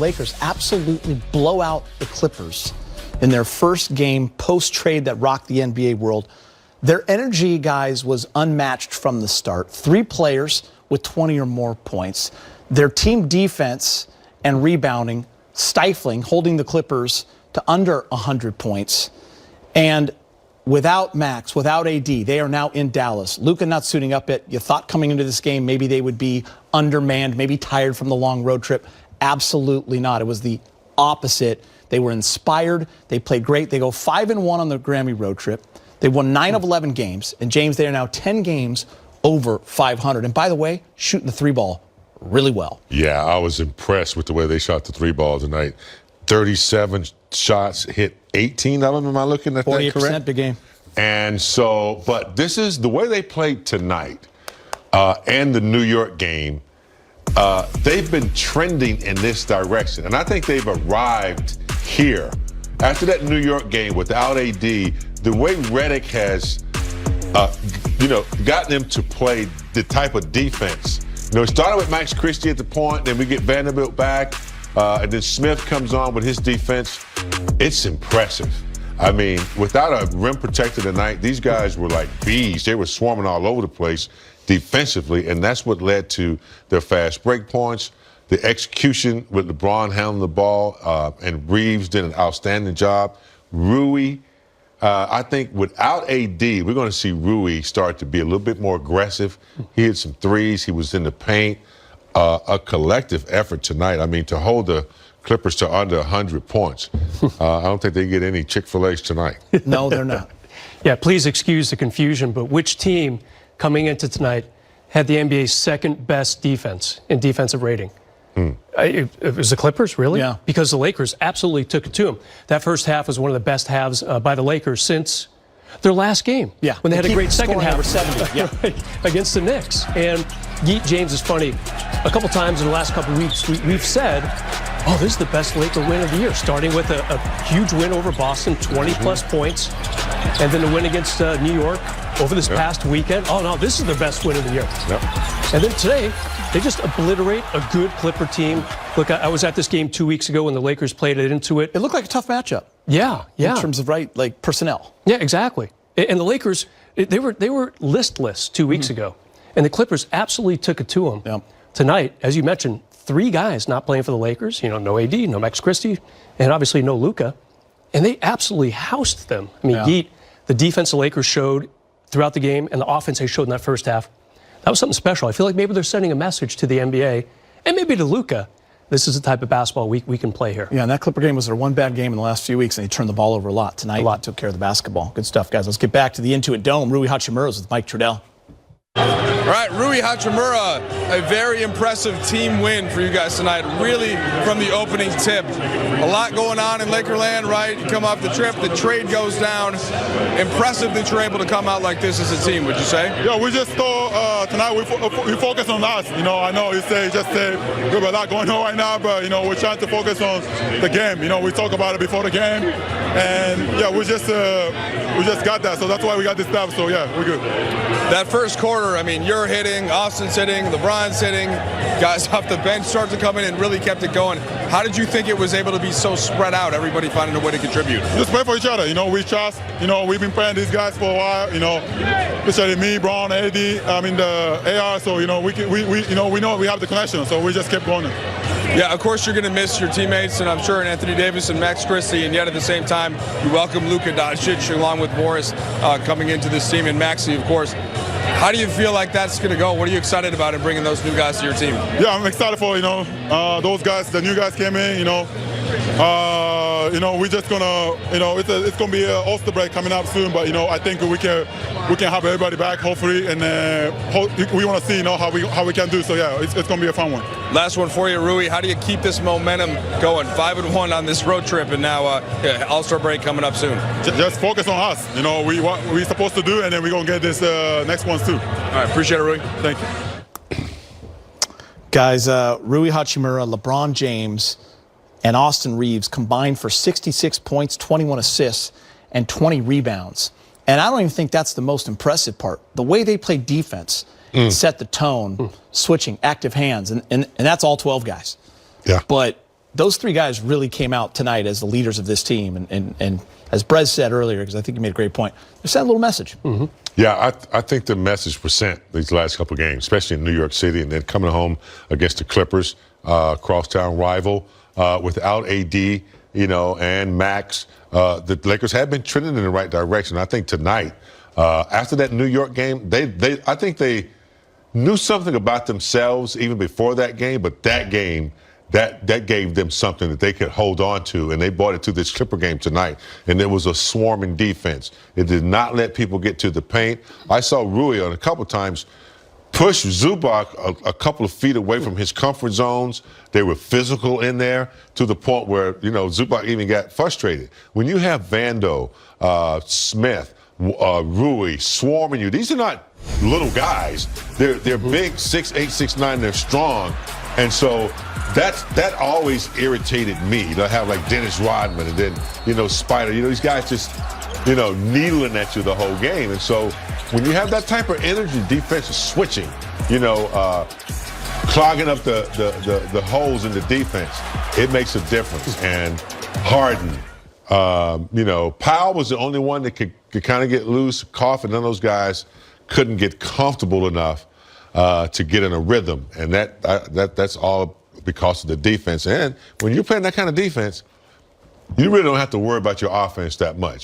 Lakers absolutely blow out the Clippers in their first game post-trade that rocked the NBA world. Their energy, guys, was unmatched from the start. 3 players with 20 or more points. Their team defense and rebounding, stifling, holding the Clippers to under 100 points. And without Max, without AD, they are now in Dallas. Luka not suiting up it. You thought coming into this game maybe they would be undermanned, maybe tired from the long road trip. Absolutely not. It was the opposite. They were inspired. They played great. They go 5-1 on the Grammy road trip. They won 9 of 11 games. And, James, they are now 10 games over 500. And, by the way, shooting the 3-ball really well. Yeah, I was impressed with the way they shot the 3-ball tonight. 37 shots, hit 18 of them. Am I looking at that correct? 48%, big game. And so, but this is the way they played tonight and the New York game. They've been trending in this direction. And I think they've arrived here. After that New York game without AD, the way Redick has, gotten them to play the type of defense. It started with Max Christie at the point, then we get Vanderbilt back, and then Smith comes on with his defense. It's impressive. I mean, without a rim protector tonight, these guys were like bees. They were swarming all over the place defensively, and that's what led to their fast break points. The execution with LeBron handling the ball, and Reeves did an outstanding job. Rui, I think without AD, we're going to see Rui start to be a little bit more aggressive. He hit some threes. He was in the paint. A collective effort tonight. I mean, to hold the Clippers to under 100 points. I don't think they get any Chick-fil-A's tonight. No, they're not. Yeah, please excuse the confusion, but which team coming into tonight had the NBA's second best defense in defensive rating? It was the Clippers, really? Yeah. Because the Lakers absolutely took it to them. That first half was one of the best halves by the Lakers since their last game. Yeah. When they had a great second half. Over 70. Yeah. Against the Knicks. And James is funny. A couple times in the last couple weeks, we've said, oh, this is the best Laker win of the year, starting with a huge win over Boston, 20-plus points, and then the win against New York over this past weekend. Oh, no, this is the best win of the year. And then today, they just obliterate a good Clipper team. Look, I was at this game 2 weeks ago when the Lakers played it into it. It looked like a tough matchup. Yeah. In terms of, personnel. Yeah, exactly. And the Lakers, they were listless 2 weeks ago. And the Clippers absolutely took it to them. Yep. Tonight, as you mentioned, 3 guys not playing for the Lakers. No AD, no Max Christie, and obviously no Luka. And they absolutely housed them. I mean, the defense the Lakers showed throughout the game and the offense they showed in that first half, that was something special. I feel like maybe they're sending a message to the NBA and maybe to Luka. This is the type of basketball we can play here. Yeah, and that Clipper game was their one bad game in the last few weeks, and they turned the ball over a lot. Tonight, took care of the basketball. Good stuff, guys. Let's get back to the Intuit Dome. Rui Hachimura's with Mike Trudell. All right, Rui Hachimura, a very impressive team win for you guys tonight, really from the opening tip. A lot going on in Lakerland, right? You come off the trip, the trade goes down. Impressive that you're able to come out like this as a team, would you say? Yeah, we just thought tonight we focus on us. I know you say we have a lot going on right now, but, we're trying to focus on the game. We talk about it before the game, and, yeah, we just got that, so that's why we got this stuff, so, yeah, we're good. That first quarter, I mean, you're hitting, Austin's hitting, LeBron's hitting, guys off the bench start to come in and really kept it going. How did you think it was able to be so spread out, everybody finding a way to contribute? Just play for each other. We trust. We've been playing these guys for a while. Especially me, Braun, AD, the AR. So we know we have the connection. So we just kept going. Yeah, of course you're going to miss your teammates, and I'm sure Anthony Davis and Max Christie, and yet at the same time, you welcome Luka Doncic along with Morris coming into this team, and Maxey, of course. How do you feel like that's going to go? What are you excited about in bringing those new guys to your team? Yeah, I'm excited for, those guys, the new guys came in, we're just going to, it's going to be an All-Star break coming up soon, but, I think we can have everybody back, hopefully, and we want to see, how we can do. So, yeah, it's going to be a fun one. Last one for you, Rui. How do you keep this momentum going? 5-1 on this road trip, and now All-Star break coming up soon. Just focus on us. What we're supposed to do, and then we're going to get this next ones too. All right, appreciate it, Rui. Thank you. Guys, Rui Hachimura, LeBron James, and Austin Reeves combined for 66 points, 21 assists, and 20 rebounds. And I don't even think that's the most impressive part. The way they play defense set the tone, switching, active hands, and that's all 12 guys. Yeah. But those three guys really came out tonight as the leaders of this team. And as Brez said earlier, because I think you made a great point, they sent a little message. Mm-hmm. Yeah, I think the message was sent these last couple of games, especially in New York City, and then coming home against the Clippers, crosstown rival, without AD, and Max. The Lakers have been trending in the right direction. I think tonight, after that New York game, I think they knew something about themselves even before that game, but that game, that gave them something that they could hold on to, and they brought it to this Clipper game tonight. And it was a swarming defense. It did not let people get to the paint. I saw Rui on a couple times push Zubac a couple of feet away from his comfort zones. They were physical in there to the point where, Zubac even got frustrated. When you have Vando, Smith, Rui swarming you, these are not little guys. They're big, 6'8", 6'9", they're strong. And so that always irritated me. To have like Dennis Rodman and then, Spider, these guys just, needling at you the whole game. And so when you have that type of energy, defense is switching, clogging up the holes in the defense, it makes a difference. And Harden, Powell was the only one that could kind of get loose. Koff and none of those guys couldn't get comfortable enough to get in a rhythm. And that's all because of the defense. And when you're playing that kind of defense, you really don't have to worry about your offense that much.